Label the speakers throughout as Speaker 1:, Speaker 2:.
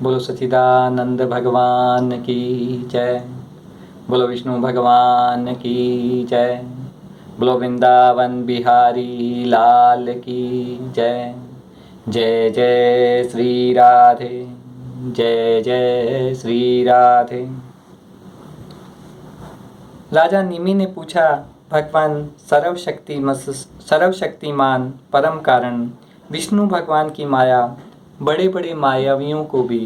Speaker 1: बोलो सच्चिदानंद भगवान की जय। बोलो विष्णु भगवान की जय। बोलो वृंदावन बिहारी लाल की जय। जय जय श्री राधे, जय जय श्री राधे। राजा निमि ने पूछा, भगवान सर्वशक्तिमान परम कारण विष्णु भगवान की माया बड़े बड़े मायावियों को भी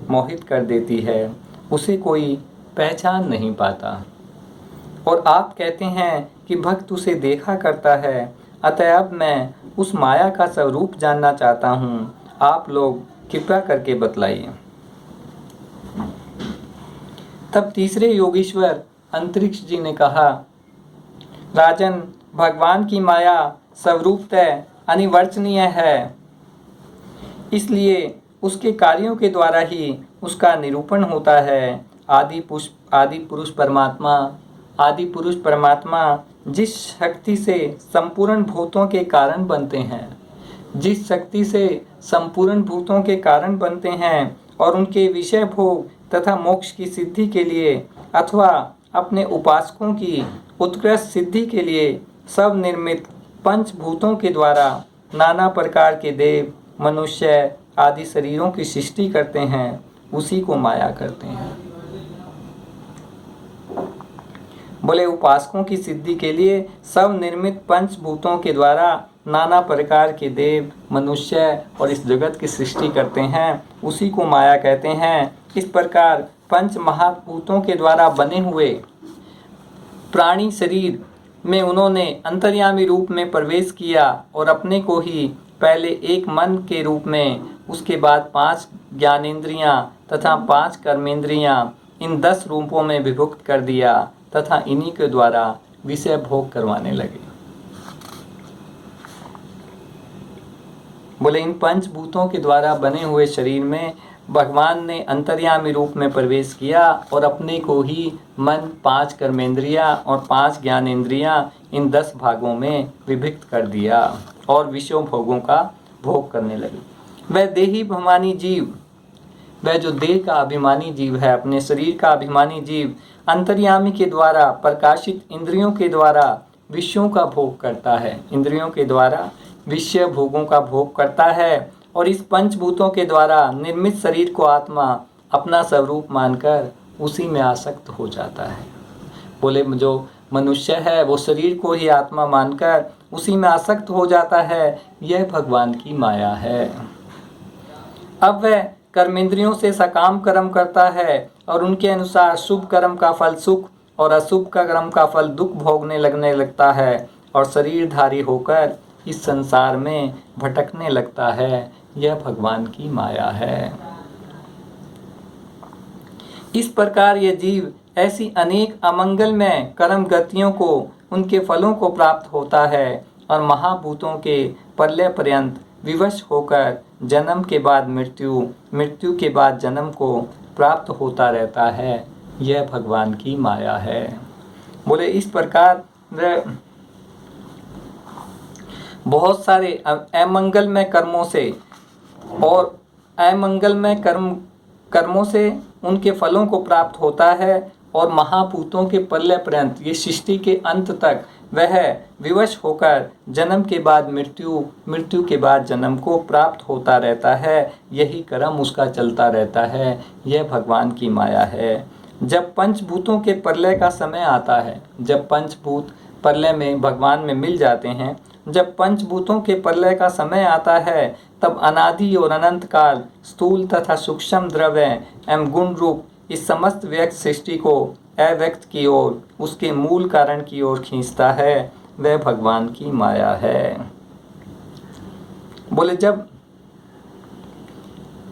Speaker 1: मोहित कर देती है, उसे कोई पहचान नहीं पाता। और आप कहते हैं कि भक्त उसे देखा करता है, अतएव मैं उस माया का स्वरूप जानना चाहता हूँ। आप लोग कृपया करके बतलाइए। तब तीसरे योगीश्वर अंतरिक्ष जी ने कहा, राजन, भगवान की माया स्वरूपतः अनिवर्चनीय है, इसलिए उसके कार्यों के द्वारा ही उसका निरूपण होता है। आदि पुरुष परमात्मा जिस शक्ति से संपूर्ण भूतों के कारण बनते हैं, और उनके विषय भोग तथा मोक्ष की सिद्धि के लिए अथवा अपने उपासकों की उत्कृष्ट सिद्धि के लिए सब निर्मित पंचभूतों के द्वारा नाना प्रकार के देव, मनुष्य आदि शरीरों की सृष्टि करते हैं, उसी को माया कहते हैं। बोले उपासकों की सिद्धि के लिए सब निर्मित पंचभूतों के द्वारा नाना प्रकार के देव, मनुष्य और इस जगत की सृष्टि करते हैं, उसी को माया कहते हैं। इस प्रकार पंच महाभूतों के द्वारा बने हुए प्राणी शरीर में उन्होंने अंतर्यामी रूप में प्रवेश किया और अपने को ही पहले एक मन के रूप में, उसके बाद 5 ज्ञानेंद्रियां तथा 5 कर्मेंद्रियां, इन 10 रूपों में विभक्त कर दिया तथा इन्हीं के द्वारा विषय भोग करवाने लगे। बोले इन पंचभूतों के द्वारा बने हुए शरीर में भगवान ने अंतर्यामी रूप में प्रवेश किया और अपने को ही मन, 5 कर्मेंद्रियां और 5 ज्ञानेंद्रियां, इन 10 भागों में विभक्त कर दिया और विषयों भोगों का भोग करने लगे। वह देही अभिमानी जीव, वह जो देह का अभिमानी जीव है, अपने शरीर का अभिमानी जीव, अंतर्यामी के द्वारा प्रकाशित इंद्रियों के द्वारा विषयों का भोग करता है, इंद्रियों के द्वारा विषय भोगों का भोग करता है, और इस पंचभूतों के द्वारा निर्मित शरीर को आत्मा अपना स्वरूप मानकर उसी में आसक्त हो जाता है। बोले जो मनुष्य है वो शरीर को ही आत्मा मानकर उसी में आसक्त हो जाता है, यह भगवान की माया है। अब वह कर्मेंद्रियों से सकाम कर्म करता है और उनके अनुसार शुभ कर्म का फल सुख और अशुभ कर्म का फल दुख भोगने लगता है, और शरीरधारी होकर इस संसार में भटकने लगता है। यह भगवान की माया है। इस प्रकार यह जीव ऐसी अनेक अमंगलमय कर्म गतियों को, उनके फलों को प्राप्त होता है और महाभूतों के प्रलय पर्यंत विवश होकर जन्म के बाद मृत्यु, मृत्यु के बाद जन्म को प्राप्त होता रहता है। यह भगवान की माया है। बोले इस प्रकार बहुत सारे अमंगलमय कर्मों से और अमंगलमय कर्मों से उनके फलों को प्राप्त होता है, और महाभूतों के प्रलय पर्यंत, ये सृष्टि के अंत तक वह विवश होकर जन्म के बाद मृत्यु, मृत्यु के बाद जन्म को प्राप्त होता रहता है। यही कर्म उसका चलता रहता है। यह भगवान की माया है। जब पंचभूतों के प्रलय का समय आता है, जब पंचभूत प्रलय में भगवान में मिल जाते हैं, जब पंचभूतों के प्रलय का समय आता है, तब अनादि और अनंत काल स्थूल तथा सूक्ष्म द्रव्य एवं गुण रूप इस समस्त व्यक्त सृष्टि को अव्यक्त की ओर, उसके मूल कारण की ओर खींचता है। वह भगवान की माया है। बोले जब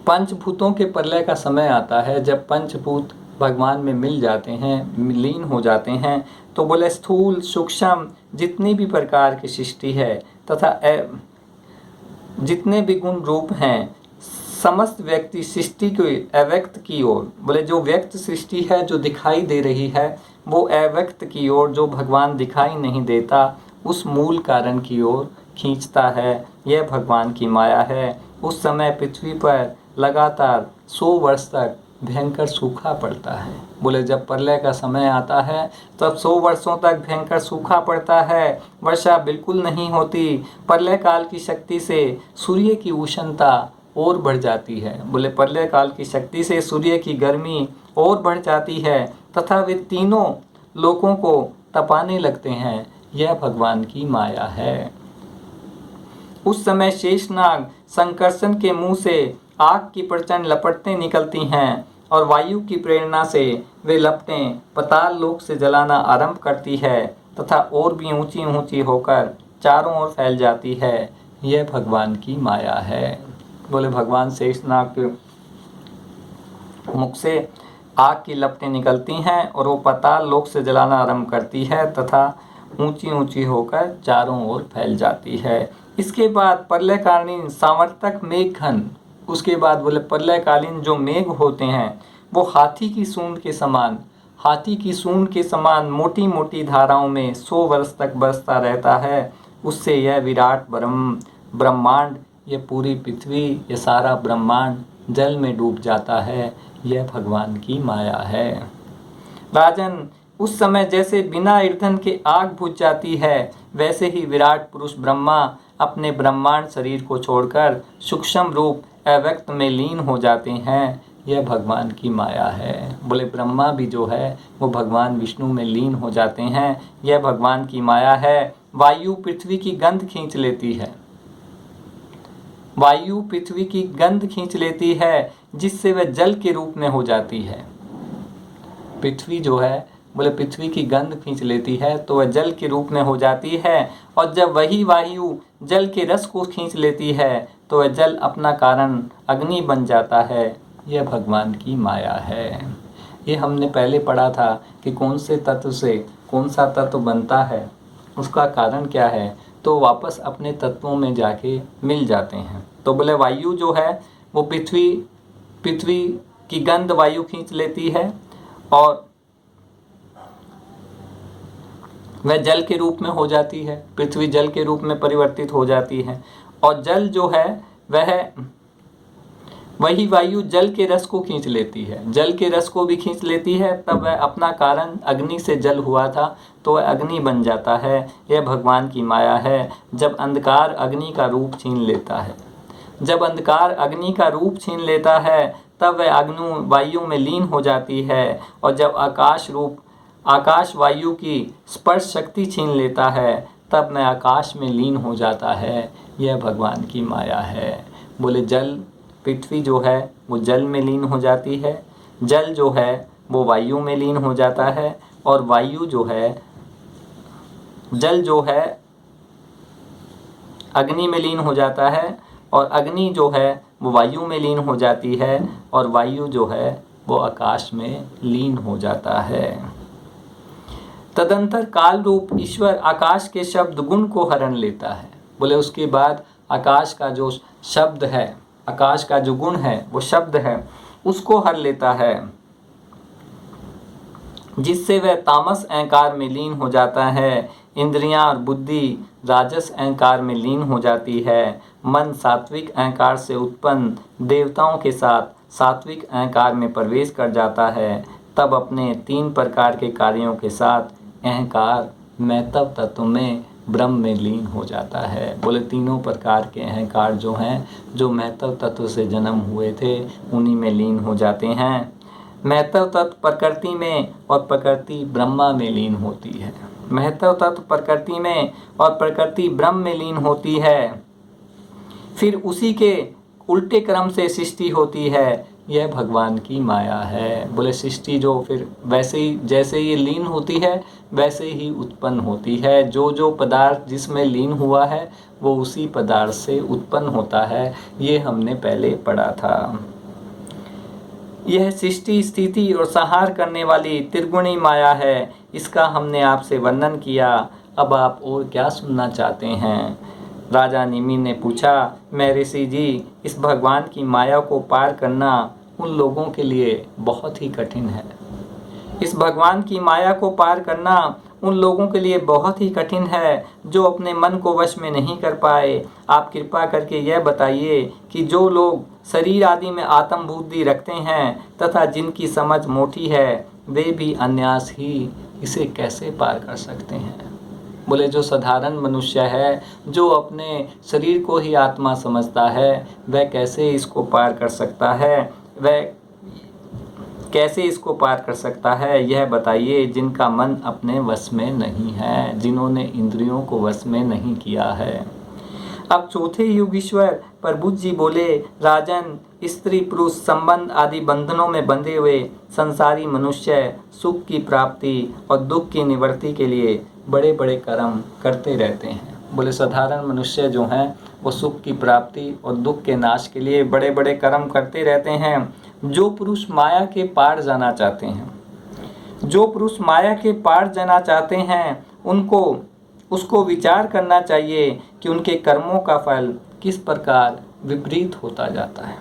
Speaker 1: पंचभूतों के प्रलय का समय आता है, जब पंचभूत भगवान में मिल जाते हैं, लीन हो जाते हैं, तो बोले स्थूल सूक्ष्म जितनी भी प्रकार की सृष्टि है तथा जितने भी गुण रूप हैं, समस्त व्यक्ति सृष्टि को अव्यक्त की ओर, बोले जो व्यक्त सृष्टि है जो दिखाई दे रही है, वो अव्यक्त की ओर, जो भगवान दिखाई नहीं देता, उस मूल कारण की ओर खींचता है। यह भगवान की माया है। उस समय पृथ्वी पर लगातार 100 वर्ष तक भयंकर सूखा पड़ता है। बोले जब प्रलय का समय आता है तब 100 वर्षों तक भयंकर सूखा पड़ता है, वर्षा बिल्कुल नहीं होती। प्रलय काल की शक्ति से सूर्य की उष्णता और बढ़ जाती है। बोले प्रलय काल की शक्ति से सूर्य की गर्मी और बढ़ जाती है तथा वे तीनों लोगों को तपाने लगते हैं। यह भगवान की माया है। उस समय शेषनाग संकर्षण के मुंह से आग की प्रचंड लपटें निकलती हैं और वायु की प्रेरणा से वे लपटें पाताल लोक से जलाना आरंभ करती है तथा और भी ऊंची ऊंची होकर चारों ओर फैल जाती है। यह भगवान की माया है। बोले भगवान शेषनाग के मुख से आग की लपटें निकलती हैं और वो पाताल लोक से जलाना आरंभ करती है तथा ऊंची ऊंची होकर चारों ओर फैल जाती है। इसके बाद प्रलयकालीन सावर्तक मेघघन, उसके बाद बोले प्रलयकालीन जो मेघ होते हैं वो हाथी की सूंड के समान मोटी मोटी धाराओं में 100 वर्ष तक बरसता रहता है। उससे यह विराट ब्रह्मांड, ये पूरी पृथ्वी, ये सारा ब्रह्मांड जल में डूब जाता है। यह भगवान की माया है। राजन, उस समय जैसे बिना ईंधन के आग बुझ जाती है, वैसे ही विराट पुरुष ब्रह्मा अपने ब्रह्मांड शरीर को छोड़कर सूक्ष्म रूप अव्यक्त में लीन हो जाते हैं। यह भगवान की माया है। बोले ब्रह्मा भी जो है वो भगवान विष्णु में लीन हो जाते हैं। यह भगवान की माया है। वायु पृथ्वी की गंध खींच लेती है। वायु पृथ्वी की गंध खींच लेती है जिससे वह जल के रूप में हो जाती है। पृथ्वी जो है, बोले पृथ्वी की गंध खींच लेती है तो वह जल के रूप में हो जाती है। और जब वही वायु जल के रस को खींच लेती है तो वह जल अपना कारण अग्नि बन जाता है। यह भगवान की माया है। ये हमने पहले पढ़ा था कि कौन से तत्व से कौन सा तत्व बनता है, उसका कारण क्या है, तो वापस अपने तत्वों में जाके मिल जाते हैं। तो बोले वायु जो है वो पृथ्वी की गंध वायु खींच लेती है और वह जल के रूप में हो जाती है। पृथ्वी जल के रूप में परिवर्तित हो जाती है और जल जो है वही वायु जल के रस को खींच लेती है। जल के रस को भी खींच लेती है, तब वह अपना कारण अग्नि से जल हुआ था तो वह अग्नि बन जाता है। यह भगवान की माया है। जब अंधकार अग्नि का रूप छीन लेता है, जब अंधकार अग्नि का रूप छीन लेता है तब वह अग्नि वायु में लीन हो जाती है। और जब आकाश वायु की स्पर्श शक्ति छीन लेता है तब मैं आकाश में लीन हो जाता है। यह भगवान की माया है। बोले जल, पृथ्वी जो है वो जल में लीन हो जाती है, जल जो है वो वायु में लीन हो जाता है और वायु जो है, जल जो है अग्नि में लीन हो जाता है और अग्नि जो है वो वायु में लीन हो जाती है और वायु जो है वो आकाश में लीन हो जाता है। तदंतर काल रूप ईश्वर आकाश के शब्द गुण को हरण लेता है। बोले उसके बाद आकाश का जो शब्द है, आकाश का जो गुण है, वो शब्द है, उसको हर लेता है, जिससे वह तामस अहंकार में लीन हो जाता है। इंद्रियां और बुद्धि राजस अहंकार में लीन हो जाती है। मन सात्विक अहंकार से उत्पन्न देवताओं के साथ सात्विक अहंकार में प्रवेश कर जाता है। तब अपने 3 प्रकार के कार्यों के साथ अहंकार मैतव तत्व में ब्रह्म में लीन हो जाता है। बोले तीनों प्रकार के अहंकार जो हैं, जो मैतव तत्व से जन्म हुए थे, उन्हीं में लीन हो जाते हैं। मैतव तत्व प्रकृति में और प्रकृति ब्रह्मा में लीन होती है। मैतव तत्व प्रकृति में और प्रकृति ब्रह्म में लीन होती है। फिर उसी के उल्टे क्रम से सृष्टि होती है। यह भगवान की माया है। बोले सृष्टि जो फिर वैसे ही जैसे ये लीन होती है वैसे ही उत्पन्न होती है। जो जो पदार्थ जिसमें लीन हुआ है वो उसी पदार्थ से उत्पन्न होता है। ये हमने पहले पढ़ा था। यह सृष्टि, स्थिति और संहार करने वाली त्रिगुणी माया है। इसका हमने आपसे वर्णन किया। अब आप और क्या सुनना चाहते हैं? राजा निमि ने पूछा, मैं ऋषि जी, इस भगवान की माया को पार करना उन लोगों के लिए बहुत ही कठिन है। इस भगवान की माया को पार करना उन लोगों के लिए बहुत ही कठिन है जो अपने मन को वश में नहीं कर पाए। आप कृपा करके यह बताइए कि जो लोग शरीर आदि में आत्म बुद्धि रखते हैं तथा जिनकी समझ मोटी है, वे भी अनायास ही इसे कैसे पार कर सकते हैं। बोले जो साधारण मनुष्य है, जो अपने शरीर को ही आत्मा समझता है, वह कैसे इसको पार कर सकता है, वह कैसे इसको पार कर सकता है, यह बताइए। जिनका मन अपने वश में नहीं है, जिन्होंने इंद्रियों को वश में नहीं किया है। अब चौथे युगीश्वर प्रबुद्ध जी बोले, राजन, स्त्री पुरुष संबंध आदि बंधनों में बंधे हुए संसारी मनुष्य सुख की प्राप्ति और दुख की निवृत्ति के लिए बड़े बड़े कर्म करते रहते हैं। बोले साधारण मनुष्य जो हैं वो सुख की प्राप्ति और दुख के नाश के लिए बड़े बड़े कर्म करते रहते हैं। जो पुरुष माया के पार जाना चाहते हैं, जो पुरुष माया के पार जाना चाहते हैं, उसको विचार करना चाहिए कि उनके कर्मों का फल किस प्रकार विपरीत होता जाता है।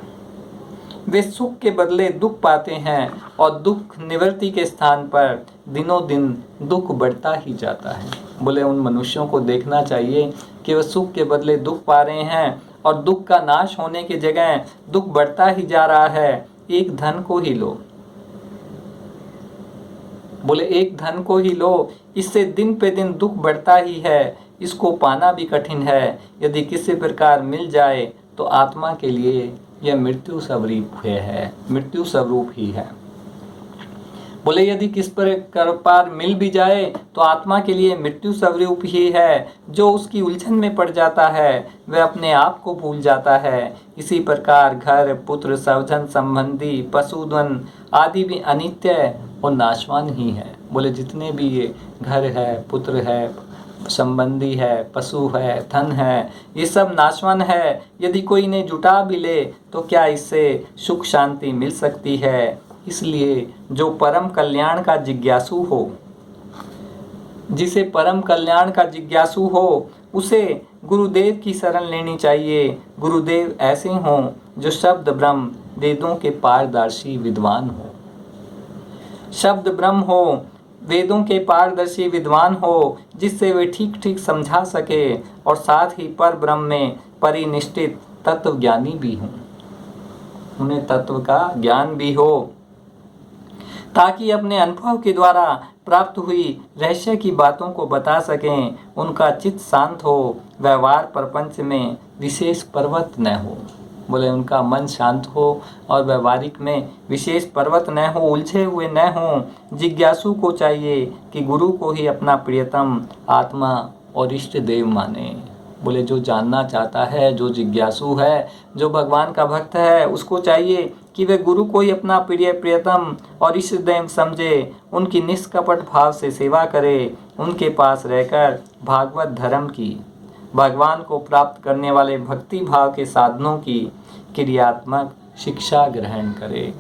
Speaker 1: वे सुख के बदले दुख पाते हैं और दुख निवृत्ति के स्थान पर दिनों दिन दुख बढ़ता ही जाता है। बोले उन मनुष्यों को देखना चाहिए कि वह सुख के बदले दुख पा रहे हैं और दुख का नाश होने की जगह दुख बढ़ता ही जा रहा है। एक धन को ही लो, बोले एक धन को ही लो, इससे दिन पे दिन दुख बढ़ता ही है, इसको पाना भी कठिन है। यदि किसी प्रकार मिल जाए तो आत्मा के लिए यह मृत्यु स्वरूप है, मृत्यु स्वरूप ही है। बोले यदि किस प्रकार मिल भी जाए तो आत्मा के लिए मृत्यु स्वरूप ही है। जो उसकी उलझन में पड़ जाता है वह अपने आप को भूल जाता है। इसी प्रकार घर, पुत्र, स्वजन, संबंधी, पशुधन आदि भी अनित्य और नाशवान ही है। बोले जितने भी ये घर है, पुत्र है, संबंधी है, पशु है, धन है, ये सब नाशवान है। यदि कोई इन्हें जुटा भी ले तो क्या इससे सुख शांति मिल सकती है। इसलिए जो परम कल्याण का जिज्ञासु हो, जिसे परम कल्याण का जिज्ञासु हो, उसे गुरुदेव की शरण लेनी चाहिए। गुरुदेव ऐसे हों जो शब्द ब्रह्म वेदों के पारदर्शी विद्वान हो, शब्द ब्रह्म हो, वेदों के पारदर्शी विद्वान हो, जिससे वे ठीक ठीक समझा सके और साथ ही पर ब्रह्म में परिनिष्ठित तत्व ज्ञानी भी हों, उन्हें तत्व का ज्ञान भी हो, ताकि अपने अनुभव के द्वारा प्राप्त हुई रहस्य की बातों को बता सकें। उनका चित्त शांत हो, व्यवहार प्रपंच में विशेष पर्वत न हो। बोले उनका मन शांत हो और व्यवहारिक में विशेष पर्वत न हो, उलझे हुए न हो। जिज्ञासु को चाहिए कि गुरु को ही अपना प्रियतम आत्मा और इष्ट देव माने। बोले जो जानना चाहता है, जो जिज्ञासु है, जो भगवान का भक्त है, उसको चाहिए कि वे गुरु को ही अपना प्रियतम और इष्ट देव समझे, उनकी निष्कपट भाव से सेवा करे, उनके पास रहकर भागवत धर्म की, भगवान को प्राप्त करने वाले भक्ति भाव के साधनों की क्रियात्मक शिक्षा ग्रहण करे,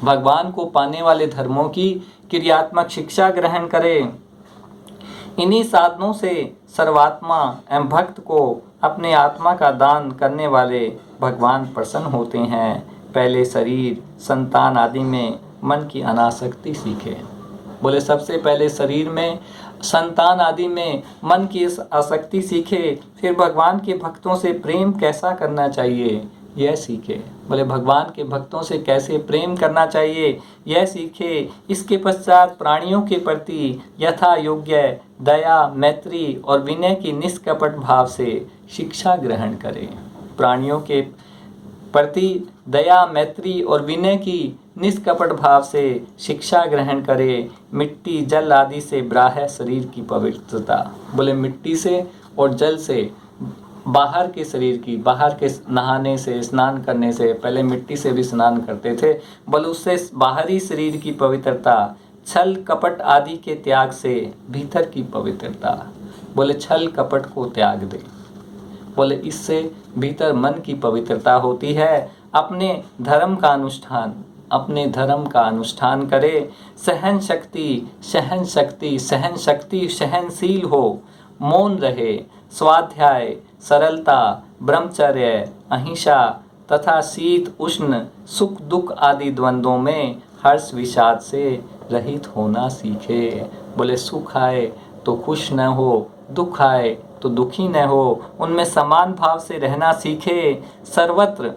Speaker 1: भगवान को पाने वाले धर्मों की क्रियात्मक शिक्षा ग्रहण करे। इन्हीं साधनों से सर्वात्मा एवं भक्त को अपने आत्मा का दान करने वाले भगवान प्रसन्न होते हैं। पहले शरीर, संतान आदि में मन की अनासक्ति सीखे। बोले सबसे पहले शरीर में, संतान आदि में मन की आसक्ति सीखे, फिर भगवान के भक्तों से प्रेम कैसा करना चाहिए यह सीखे। बोले भगवान के भक्तों से कैसे प्रेम करना चाहिए यह सीखे। इसके पश्चात प्राणियों के प्रति यथा योग्य दया, मैत्री और विनय की निष्कपट भाव से शिक्षा ग्रहण करें। प्राणियों के प्रति दया, मैत्री और विनय की निष्कपट भाव से शिक्षा ग्रहण करे। मिट्टी, जल आदि से ब्राह्य शरीर की पवित्रता। बोले मिट्टी से और जल से बाहर के शरीर की, बाहर के नहाने से, स्नान करने से, पहले मिट्टी से भी स्नान करते थे, बल उससे बाहरी शरीर की पवित्रता, छल कपट आदि के त्याग से भीतर की पवित्रता। बोले छल कपट को त्याग दे। बोले इससे भीतर मन की पवित्रता होती है। अपने धर्म का अनुष्ठान, अपने धर्म का अनुष्ठान करे। सहन शक्ति, सहन शक्ति, सहन शक्ति, सहनशील हो, मौन रहे, स्वाध्याय, सरलता, ब्रह्मचर्य, अहिंसा तथा शीत उष्ण, सुख दुख आदि द्वंद्वों में हर्ष विषाद से रहित होना सीखे। बोले सुख आए तो खुश न हो, दुख आए तो दुखी न हो, उनमें समान भाव से रहना सीखे। सर्वत्र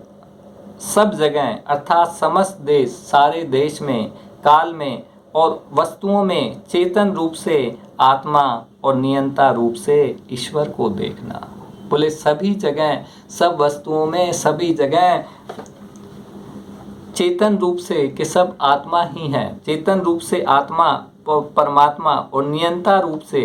Speaker 1: सब जगह अर्थात समस्त देश, सारे देश में, काल में और वस्तुओं में चेतन रूप से आत्मा और नियंता रूप से ईश्वर को देखना। बोले सभी जगह, सब वस्तुओं में, सभी जगह चेतन रूप से कि सब आत्मा ही है, चेतन रूप से आत्मा परमात्मा और नियंता रूप से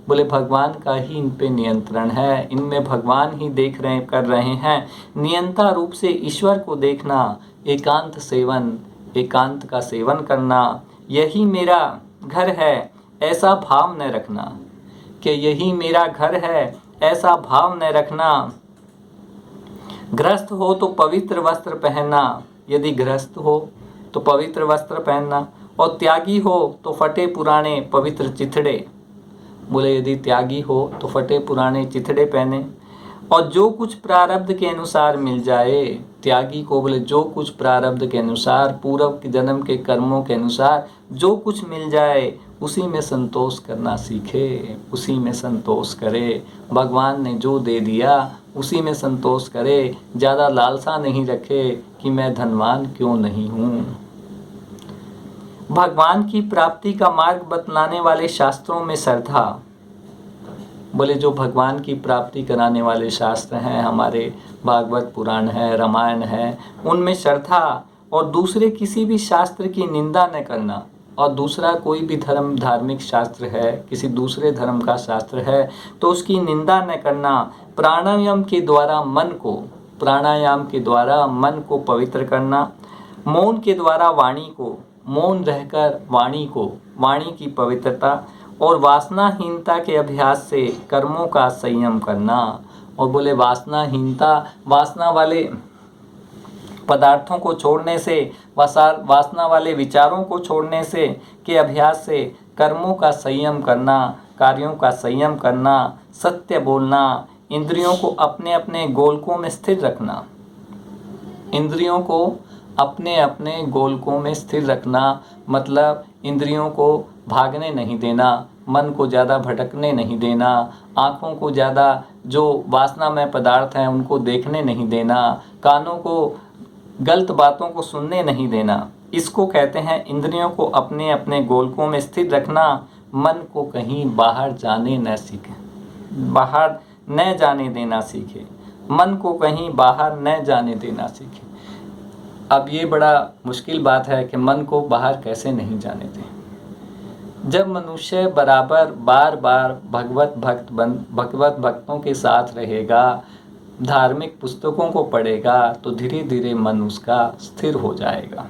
Speaker 1: बोले भगवान का ही इन पे नियंत्रण है, इनमें भगवान ही देख रहे कर रहे हैं। नियंता रूप से ईश्वर को देखना, एकांत सेवन, एकांत का सेवन करना। यही मेरा घर है ऐसा भाव न रखना, कि यही मेरा घर है ऐसा भाव न रखना। गृहस्थ हो तो पवित्र वस्त्र पहनना, यदि गृहस्थ हो तो पवित्र वस्त्र पहनना, और त्यागी हो तो फटे पुराने पवित्र चिथड़े। बोले यदि त्यागी हो तो फटे पुराने चिथड़े पहने, और जो कुछ प्रारब्ध के अनुसार मिल जाए, त्यागी को बोले जो कुछ प्रारब्ध के अनुसार, पूर्व के जन्म के कर्मों के अनुसार जो कुछ मिल जाए उसी में संतोष करना सीखे, उसी में संतोष करे। भगवान ने जो दे दिया उसी में संतोष करे, ज़्यादा लालसा नहीं रखे कि मैं धनवान क्यों नहीं हूँ। भगवान की प्राप्ति का मार्ग बतलाने वाले शास्त्रों में श्रद्धा। बोले जो भगवान की प्राप्ति कराने वाले शास्त्र हैं, हमारे भागवत पुराण है, रामायण है, उनमें श्रद्धा और दूसरे किसी भी शास्त्र की निंदा न करना। और दूसरा कोई भी धर्म, धार्मिक शास्त्र है, किसी दूसरे धर्म का शास्त्र है तो उसकी निंदा न करना। प्राणायाम के द्वारा मन को, प्राणायाम के द्वारा मन को पवित्र करना। मौन के द्वारा वाणी को, मौन रहकर वाणी को, वाणी की पवित्रता। और वासनाहीनता के अभ्यास से कर्मों का संयम करना। और बोले वासनाहीनता, वासना वाले पदार्थों को छोड़ने से, वासना वाले विचारों को छोड़ने से के अभ्यास से कर्मों का संयम करना, कार्यों का संयम करना, सत्य बोलना, इंद्रियों को अपने अपने गोलकों में स्थिर रखना, इंद्रियों को अपने अपने गोलकों में स्थिर रखना। मतलब इंद्रियों को भागने नहीं देना, मन को ज़्यादा भटकने नहीं देना, आँखों को ज़्यादा जो वासनामय पदार्थ हैं उनको देखने नहीं देना, कानों को गलत बातों को सुनने नहीं देना। इसको कहते हैं इंद्रियों को अपने अपने गोलकों में स्थिर रखना। मन को कहीं बाहर जाने न सीखे, बाहर न जाने देना सीखे, मन को कहीं बाहर न जाने देना सीखे। अब ये बड़ा मुश्किल बात है कि मन को बाहर कैसे नहीं जाने दें। जब मनुष्य बराबर बार बार भगवत भक्तों के साथ रहेगा, धार्मिक पुस्तकों को पढ़ेगा तो धीरे धीरे मन उसका स्थिर हो जाएगा।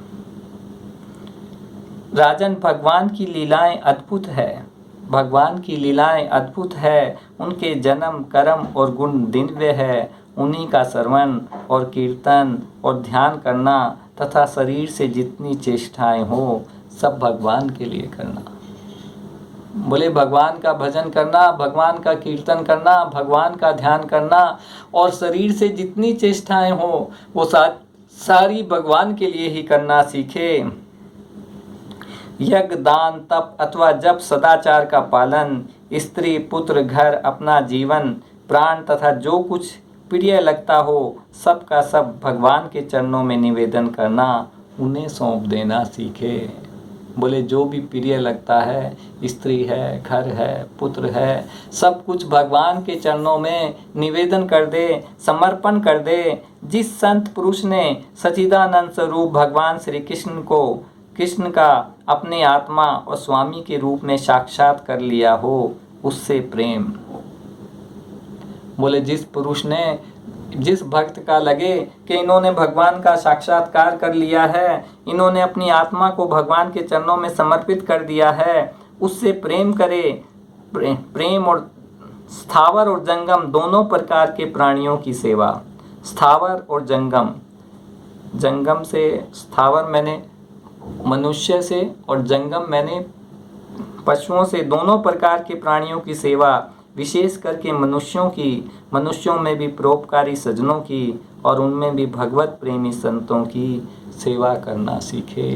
Speaker 1: राजन, भगवान की लीलाएं अद्भुत है, भगवान की लीलाएं अद्भुत है। उनके जन्म, कर्म और गुण दिव्य है। उन्हीं का श्रवण और कीर्तन और ध्यान करना तथा शरीर से जितनी चेष्टाएं हो सब भगवान के लिए करना। बोले भगवान का भजन करना, भगवान का कीर्तन करना, भगवान का ध्यान करना और शरीर से जितनी चेष्टाएं हो वो सारी भगवान के लिए ही करना सीखे। यज्ञ, दान, तप अथवा जप, सदाचार का पालन, स्त्री, पुत्र, घर, अपना जीवन, प्राण तथा जो कुछ प्रिय लगता हो सब का सब भगवान के चरणों में निवेदन करना, उन्हें सौंप देना सीखे। बोले जो भी प्रिय लगता है, स्त्री है, घर है, पुत्र है, सब कुछ भगवान के चरणों में निवेदन कर दे, समर्पण कर दे। जिस संत पुरुष ने सच्चिदानंद स्वरूप भगवान श्री कृष्ण का अपने आत्मा और स्वामी के रूप में साक्षात कर लिया हो, उससे प्रेम। बोले जिस पुरुष ने, जिस भक्त का लगे कि इन्होंने भगवान का साक्षात्कार कर लिया है, इन्होंने अपनी आत्मा को भगवान के चरणों में समर्पित कर दिया है, उससे प्रेम करे। प्रेम और स्थावर और जंगम दोनों प्रकार के प्राणियों की सेवा। स्थावर और जंगम, जंगम से स्थावर मैंने मनुष्य से और जंगम मैंने पशुओं से, दोनों प्रकार के प्राणियों की सेवा, विशेष करके मनुष्यों में भी परोपकारी सज्जनों की और उनमें भी भगवत प्रेमी संतों की सेवा करना सीखे।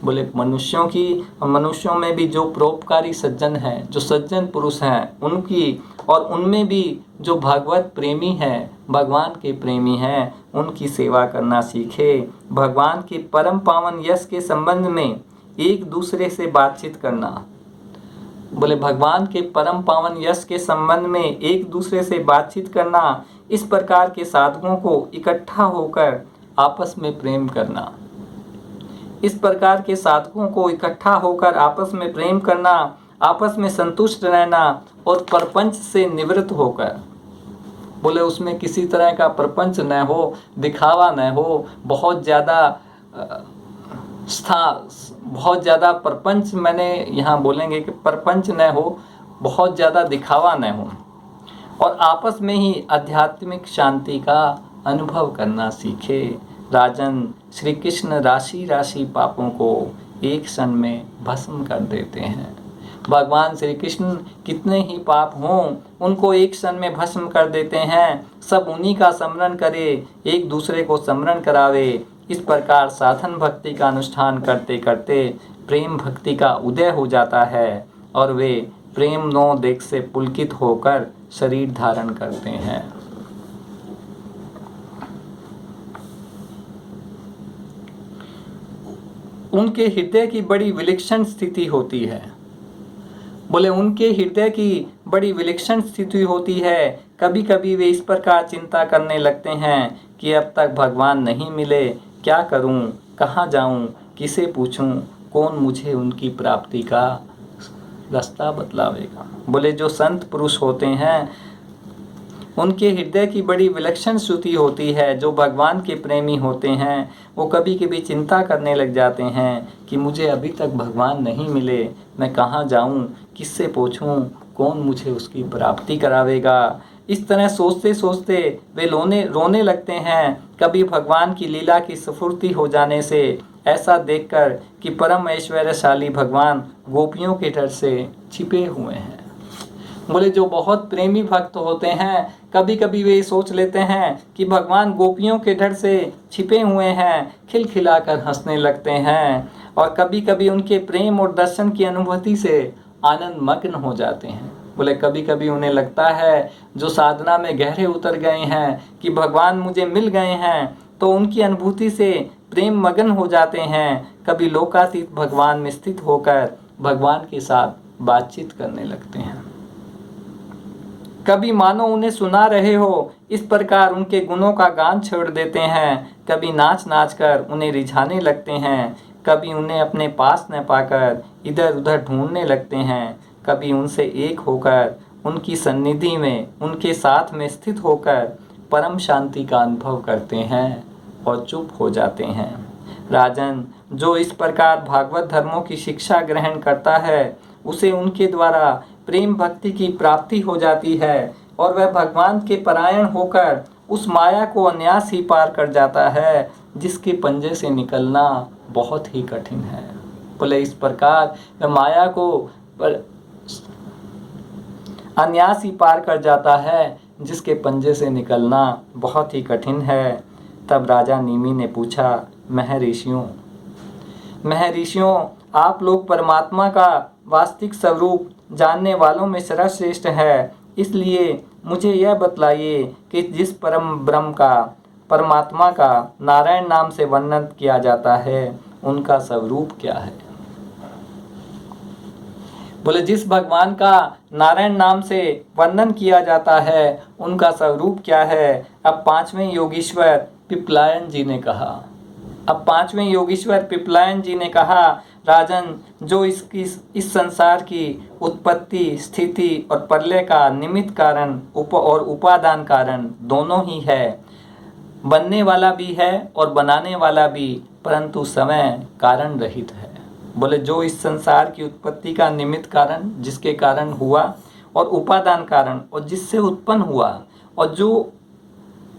Speaker 1: बोले मनुष्यों की, और मनुष्यों में भी जो परोपकारी सज्जन हैं, जो सज्जन पुरुष हैं, उनकी, और उनमें भी जो भागवत प्रेमी हैं, भगवान के प्रेमी हैं, उनकी सेवा करना सीखे। भगवान के परम पावन यश के संबंध में एक दूसरे से बातचीत करना। बोले भगवान के परम पावन यश के संबंध में एक दूसरे से बातचीत करना, इस प्रकार के साधकों को इकट्ठा होकर आपस में प्रेम करना। इस प्रकार के साधकों को इकट्ठा होकर आपस में प्रेम करना, आपस में संतुष्ट रहना और प्रपंच से निवृत्त होकर, बोले उसमें किसी तरह का प्रपंच न हो, दिखावा न हो, बहुत ज़्यादा प्रपंच, मैंने यहाँ बोलेंगे कि प्रपंच न हो, बहुत ज़्यादा दिखावा न हो, और आपस में ही आध्यात्मिक शांति का अनुभव करना सीखे। राजन, श्री कृष्ण राशि राशि पापों को एक क्षण में भस्म कर देते हैं। भगवान श्री कृष्ण कितने ही पाप हों, उनको एक क्षण में भस्म कर देते हैं। सब उन्हीं का स्मरण करे, एक दूसरे को स्मरण करावे। इस प्रकार साधन भक्ति का अनुष्ठान करते करते प्रेम भक्ति का उदय हो जाता है और वे प्रेम नो देख से पुलकित होकर शरीर धारण करते हैं। उनके हृदय की बड़ी विलक्षण स्थिति होती है। बोले उनके हृदय की बड़ी विलक्षण स्थिति होती है। कभी कभी वे इस प्रकार चिंता करने लगते हैं कि अब तक भगवान नहीं मिले, क्या करूं, कहाँ जाऊं, किसे पूछूं, कौन मुझे उनकी प्राप्ति का रास्ता बतलावेगा। बोले जो संत पुरुष होते हैं उनके हृदय की बड़ी विलक्षण स्थिति होती है। जो भगवान के प्रेमी होते हैं वो कभी कभी चिंता करने लग जाते हैं कि मुझे अभी तक भगवान नहीं मिले, मैं कहाँ जाऊं, किससे पूछूं, कौन मुझे उसकी प्राप्ति करावेगा। इस तरह सोचते सोचते वे रोने लगते हैं। कभी भगवान की लीला की स्फूर्ति हो जाने से ऐसा देखकर कि परम ऐश्वर्यशाली भगवान गोपियों के डर से छिपे हुए हैं। बोले जो बहुत प्रेमी भक्त होते हैं कभी कभी वे सोच लेते हैं कि भगवान गोपियों के डर से छिपे हुए हैं, खिलखिलाकर हंसने लगते हैं और कभी कभी उनके प्रेम और दर्शन की अनुभूति से आनंद मग्न हो जाते हैं। बोले कभी कभी उन्हें लगता है जो साधना में गहरे उतर गए हैं कि भगवान मुझे मिल गए हैं, तो उनकी अनुभूति से प्रेम मग्न हो जाते हैं। कभी लोकातीत भगवान में स्थित होकर भगवान के साथ बातचीत करने लगते हैं। कभी मानो उन्हें सुना रहे हो, इस प्रकार उनके गुणों का गान छोड़ देते हैं। कभी नाच नाच कर उन्हें रिझाने लगते हैं। कभी उन्हें अपने पास न पाकर इधर उधर ढूंढने लगते हैं। कभी उनसे एक होकर उनकी सन्निधि में, उनके साथ में स्थित होकर परम शांति का अनुभव करते हैं और चुप हो जाते हैं। राजन, जो इस प्रकार भागवत धर्मों की शिक्षा ग्रहण करता है उसे उनके द्वारा प्रेम भक्ति की प्राप्ति हो जाती है और वह भगवान के परायण होकर उस माया को अनायास ही पार कर जाता है जिसके पंजे से निकलना बहुत ही कठिन है। बोले इस प्रकार वह माया को अनायास ही पार कर जाता है जिसके पंजे से निकलना बहुत ही कठिन है। तब राजा निमि ने पूछा, महर्षियों, आप लोग परमात्मा का वास्तविक स्वरूप जानने वालों में सर्वश्रेष्ठ है, इसलिए मुझे यह बतलाइए कि जिस परम ब्रह्म का, परमात्मा का नारायण नाम से वर्णन किया जाता है उनका स्वरूप क्या है। बोले जिस भगवान का नारायण नाम से वर्णन किया जाता है उनका स्वरूप क्या है। अब पांचवें योगीश्वर पिपलायन जी ने कहा, राजन, जो इस संसार की उत्पत्ति, स्थिति और प्रलय का निमित्त कारण और उपादान कारण दोनों ही है, बनने वाला भी है और बनाने वाला भी, परंतु समय कारण रहित है। बोले जो इस संसार की उत्पत्ति का निमित्त कारण, जिसके कारण हुआ, और उपादान कारण और जिससे उत्पन्न हुआ, और जो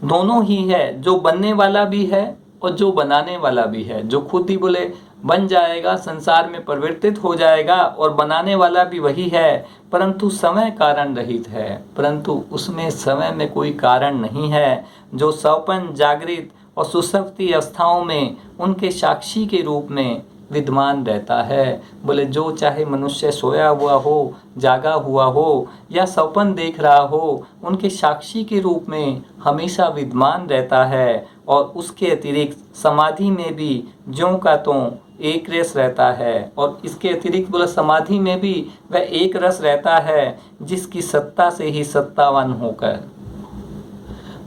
Speaker 1: दोनों ही है, जो बनने वाला भी है और जो बनाने वाला भी है, जो खुद ही बोले बन जाएगा, संसार में परिवर्तित हो जाएगा, और बनाने वाला भी वही है, परंतु समय कारण रहित है, परंतु उसमें समय में कोई कारण नहीं है। जो स्वप्न, जागृत और सुषुप्ति अवस्थाओं में उनके साक्षी के रूप में विद्यमान रहता है। बोले जो चाहे मनुष्य सोया हुआ हो, जागा हुआ हो या सपन देख रहा हो, उनके साक्षी के रूप में हमेशा विद्यमान रहता है। और उसके अतिरिक्त समाधि में भी ज्यों का त्यों एक रस रहता है। और इसके अतिरिक्त बोले समाधि में भी वह एक रस रहता है जिसकी सत्ता से ही सत्तावान होकर,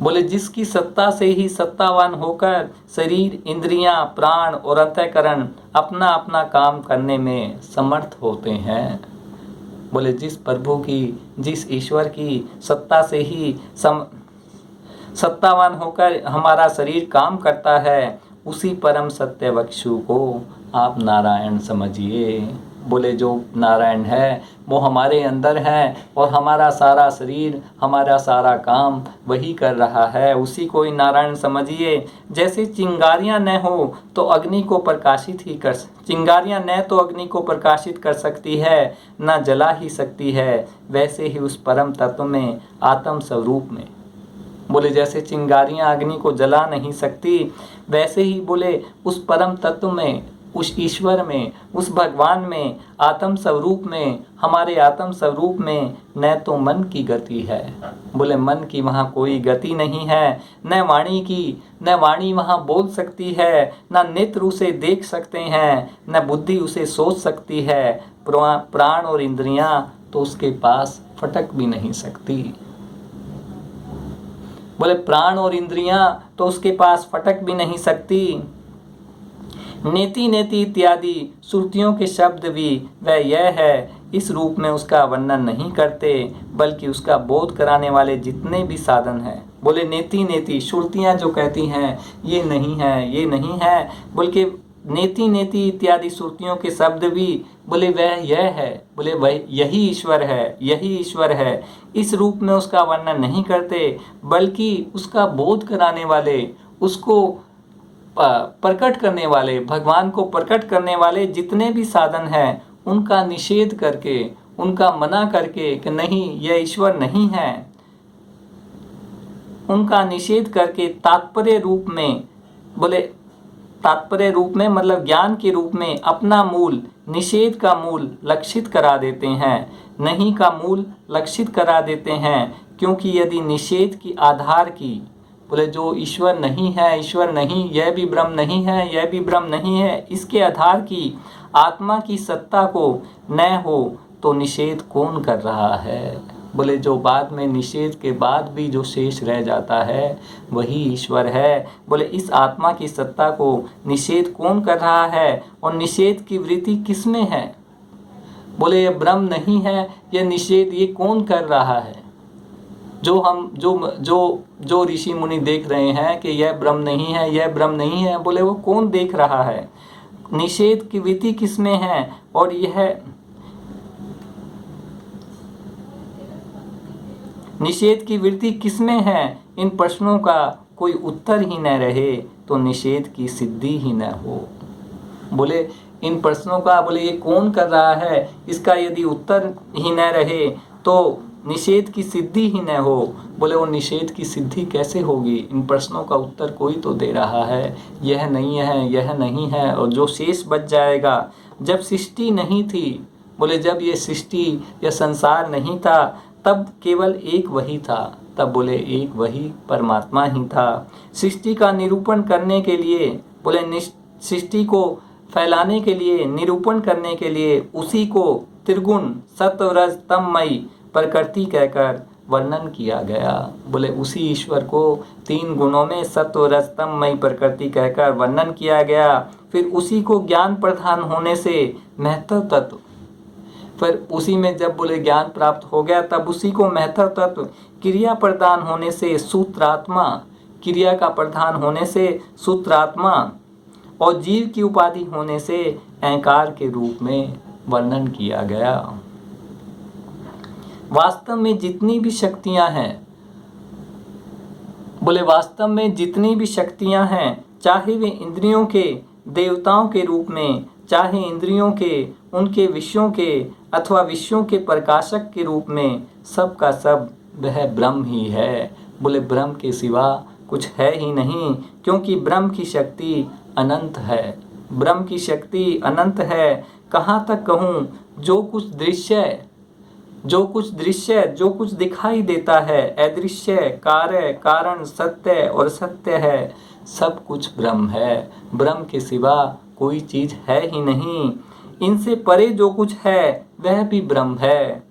Speaker 1: बोले जिसकी सत्ता से ही सत्तावान होकर शरीर, इंद्रियां, प्राण और अंतःकरण अपना अपना काम करने में समर्थ होते हैं। बोले जिस प्रभु की, जिस ईश्वर की सत्ता से ही सत्तावान होकर हमारा शरीर काम करता है, उसी परम सत्य वक्षु को आप नारायण समझिए। बोले जो नारायण है वो हमारे अंदर है और हमारा सारा शरीर, हमारा सारा काम वही कर रहा है, उसी को ही नारायण समझिए। जैसे चिंगारियां न हो तो अग्नि को प्रकाशित ही कर, चिंगारियां न तो अग्नि को प्रकाशित कर सकती है, न जला ही सकती है, वैसे ही उस परम तत्व में, आत्म स्वरूप में, बोले जैसे चिंगारियां अग्नि को जला नहीं सकती, वैसे ही बोले उस परम तत्व में, उस ईश्वर में, उस भगवान में, आत्म स्वरूप में, हमारे आत्म स्वरूप में न तो मन की गति है, बोले मन की वहाँ कोई गति नहीं है, न वाणी की, न वाणी वहाँ बोल सकती है, न नेत्र उसे देख सकते हैं, न बुद्धि उसे सोच सकती है, प्राण और इंद्रियां तो उसके पास फटक भी नहीं सकती। बोले प्राण और इंद्रियां तो उसके पास फटक भी नहीं सकती। नेति नेति इत्यादि श्रुतियों के शब्द भी वह यह है, इस रूप में उसका वर्णन नहीं करते, बल्कि उसका बोध कराने वाले जितने भी साधन हैं, बोले नेति नेति श्रुतियाँ जो कहती हैं ये नहीं है, ये नहीं है, बल्कि नेति नेति इत्यादि श्रुतियों के शब्द भी बोले वह यह है, बोले वह यही ईश्वर है, यही ईश्वर है, इस रूप में उसका वर्णन नहीं करते, बल्कि उसका बोध कराने वाले, उसको प्रकट करने वाले, भगवान को प्रकट करने वाले जितने भी साधन हैं उनका निषेध करके, उनका मना करके कि नहीं यह ईश्वर नहीं है, उनका निषेध करके तात्पर्य रूप में, बोले तात्पर्य रूप में मतलब ज्ञान के रूप में अपना मूल, निषेध का मूल लक्षित करा देते हैं, नहीं का मूल लक्षित करा देते हैं। क्योंकि यदि निषेध की आधार की, बोले जो ईश्वर नहीं है, ईश्वर नहीं, यह भी ब्रह्म नहीं है, यह भी ब्रह्म नहीं है, इसके आधार की आत्मा की सत्ता को न हो तो निषेध कौन कर रहा है? बोले जो बाद में निषेध के बाद भी जो शेष रह जाता है वही ईश्वर है। बोले इस आत्मा की सत्ता को निषेध कौन कर रहा है और निषेध की वृत्ति किसमें है? बोले ये ब्रह्म नहीं है, ये निषेध ये कौन कर रहा है? जो हम जो ऋषि मुनि देख रहे हैं कि यह ब्रह्म नहीं है, यह ब्रह्म नहीं है, बोले वो कौन देख रहा है? निषेध की वृत्ति किसमें है? और यह निषेध की वृत्ति किसमें है? इन प्रश्नों का कोई उत्तर ही न रहे तो निषेध की सिद्धि ही न हो। बोले इन प्रश्नों का, बोले ये कौन कर रहा है, इसका यदि उत्तर ही न रहे तो निषेध की सिद्धि ही न हो। बोले वो निषेध की सिद्धि कैसे होगी? इन प्रश्नों का उत्तर कोई तो दे रहा है, यह नहीं है, यह नहीं है, और जो शेष बच जाएगा। जब सृष्टि नहीं थी, बोले जब ये सृष्टि या संसार नहीं था तब केवल एक वही था, तब बोले एक वही परमात्मा ही था। सृष्टि का निरूपण करने के लिए, बोले सृष्टि को फैलाने के लिए, निरूपण करने के लिए उसी को त्रिगुण सत्व रज तममयी प्रकृति कहकर वर्णन किया गया। बोले उसी ईश्वर को तीन गुणों में सत्व रज तममयी प्रकृति कहकर वर्णन किया गया। फिर उसी को ज्ञान प्रधान होने से महत्व तत्व, फिर उसी में जब बोले ज्ञान प्राप्त हो गया तब उसी को महत्व तत्व, क्रिया प्रदान होने से सूत्रात्मा, क्रिया का प्रधान होने से सूत्रात्मा, और जीव की उपाधि होने से अहंकार के रूप में वर्णन किया गया। वास्तव में जितनी भी शक्तियां हैं, बोले वास्तव में जितनी भी शक्तियां हैं, चाहे वे इंद्रियों के देवताओं के रूप में, चाहे इंद्रियों के, उनके विषयों के अथवा विषयों के प्रकाशक के रूप में, सब का सब वह ब्रह्म ही है। बोले ब्रह्म के सिवा कुछ है ही नहीं, क्योंकि ब्रह्म की शक्ति अनंत है। ब्रह्म की शक्ति अनंत है। कहाँ तक कहूँ, जो कुछ दृश्य, जो कुछ दिखाई देता है, अदृश्य, कार्य, कारण, सत्य और सत्य है, सब कुछ ब्रह्म है। ब्रह्म के सिवा कोई चीज है ही नहीं। इनसे परे जो कुछ है वह भी ब्रह्म है,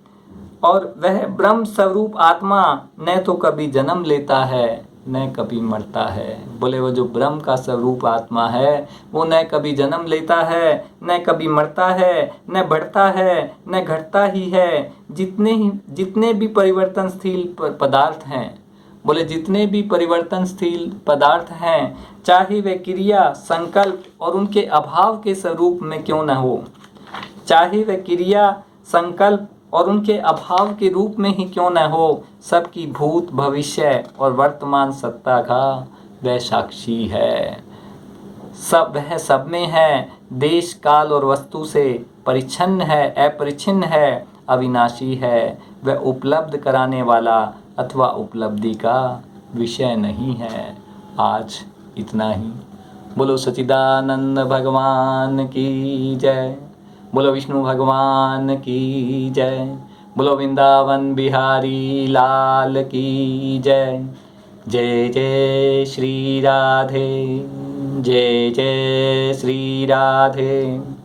Speaker 1: और वह ब्रह्म स्वरूप आत्मा न तो कभी जन्म लेता है न कभी मरता है। बोले वो जो ब्रह्म का स्वरूप आत्मा है वो न कभी जन्म लेता है, न कभी मरता है, न बढ़ता है, न घटता ही है। जितने भी परिवर्तनशील पदार्थ हैं, बोले जितने भी परिवर्तनशील पदार्थ हैं, चाहे वे क्रिया, संकल्प और उनके अभाव के स्वरूप में क्यों न हो, चाहे वे क्रिया, संकल्प और उनके अभाव के रूप में ही क्यों न हो, सबकी भूत, भविष्य और वर्तमान सत्ता का वह साक्षी है। वह सब में है, देश, काल और वस्तु से परिच्छिन्न है, अपरिच्छिन्न है, अविनाशी है। वह उपलब्ध कराने वाला अथवा उपलब्धि का विषय नहीं है। आज इतना ही। बोलो सच्चिदानंद भगवान की जय। बोलो विष्णु भगवान की जय। बोलो वृंदावन बिहारी लाल की जय। जय जय श्री राधे, जय जय श्री राधे।